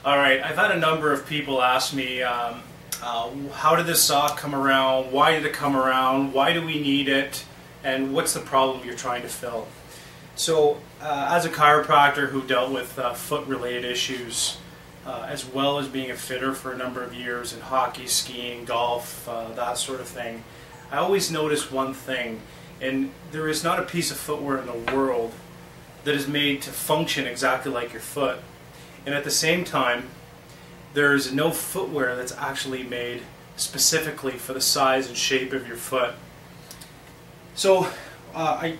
All right, I've had a number of people ask me, how did this sock come around? Why did it come around? Why do we need it? And what's the problem you're trying to fill? So, as a chiropractor who dealt with foot-related issues, as well as being a fitter for a number of years in hockey, skiing, golf, that sort of thing, I always notice one thing, and there is not a piece of footwear in the world that is made to function exactly like your foot. And at the same time, there's no footwear that's actually made specifically for the size and shape of your foot. So I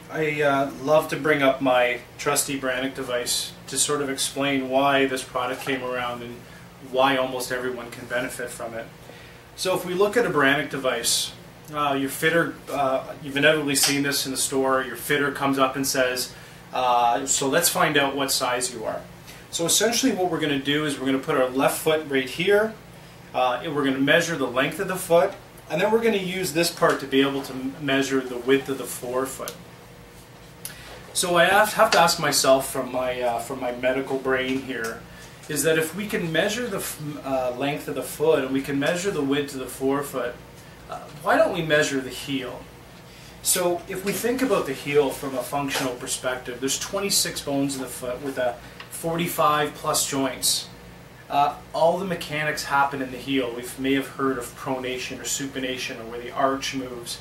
love to bring up my trusty Brannick device to sort of explain why this product came around and why almost everyone can benefit from it. So if we look at a Brannick device, your fitter, you've inevitably seen this in the store, your fitter comes up and says, so let's find out what size you are. So essentially what we're going to do is we're going to put our left foot right here, and we're going to measure the length of the foot, and then we're going to use this part to be able to measure the width of the forefoot. So I have to ask myself from my medical brain here, is that if we can measure the length of the foot and we can measure the width of the forefoot, why don't we measure the heel? So if we think about the heel from a functional perspective, there's 26 bones in the foot with 45 plus joints. All the mechanics happen in the heel. We may have heard of pronation or supination, or where the arch moves.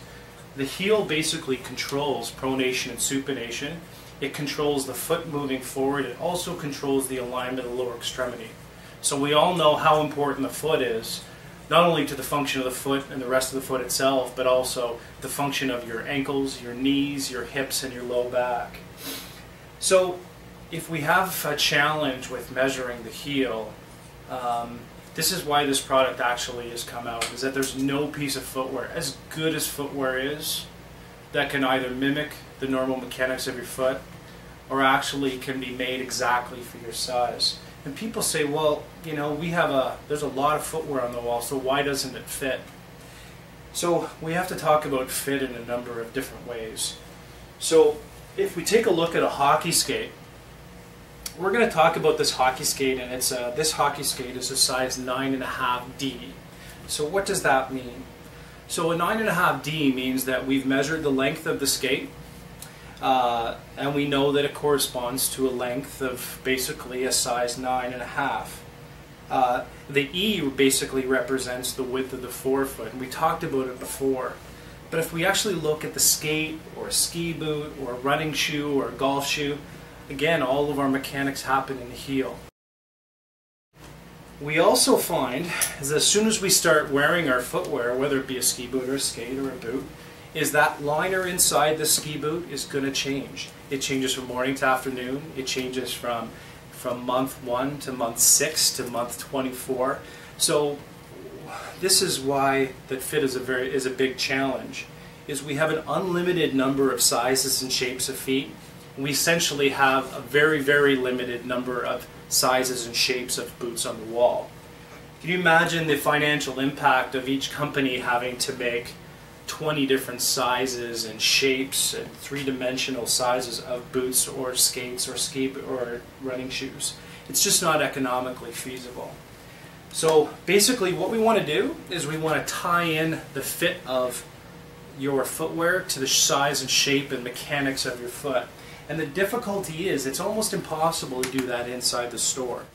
The heel basically controls pronation and supination. It controls the foot moving forward. It also controls the alignment of the lower extremity. So we all know how important the foot is, not only to the function of the foot and the rest of the foot itself, but also the function of your ankles, your knees, your hips, and your low back. So if we have a challenge with measuring the heel, this is why this product actually has come out, is that there's no piece of footwear, as good as footwear is, that can either mimic the normal mechanics of your foot or actually can be made exactly for your size. And people say, well, you know, there's a lot of footwear on the wall, so why doesn't it fit? So we have to talk about fit in a number of different ways. So if we take a look at a hockey skate, we're going to talk about this hockey skate, and this hockey skate is a size 9.5D. So what does that mean? So a 9.5D means that we've measured the length of the skate, and we know that it corresponds to a length of basically a size 9.5. The E basically represents the width of the forefoot, and we talked about it before. But if we actually look at the skate, or a ski boot, or a running shoe, or a golf shoe, again, all of our mechanics happen in the heel. We also find is that as soon as we start wearing our footwear, whether it be a ski boot or a skate or a boot, is that liner inside the ski boot is going to change. It changes from morning to afternoon. It changes from month 1 to month 6 to month 24. So this is why that fit is a big challenge. Is we have an unlimited number of sizes and shapes of feet. We essentially have a very, very limited number of sizes and shapes of boots on the wall. Can you imagine the financial impact of each company having to make 20 different sizes and shapes and three-dimensional sizes of boots or skates or ski or running shoes? It's just not economically feasible. So basically what we want to do is we want to tie in the fit of your footwear to the size and shape and mechanics of your foot. And the difficulty is it's almost impossible to do that inside the store.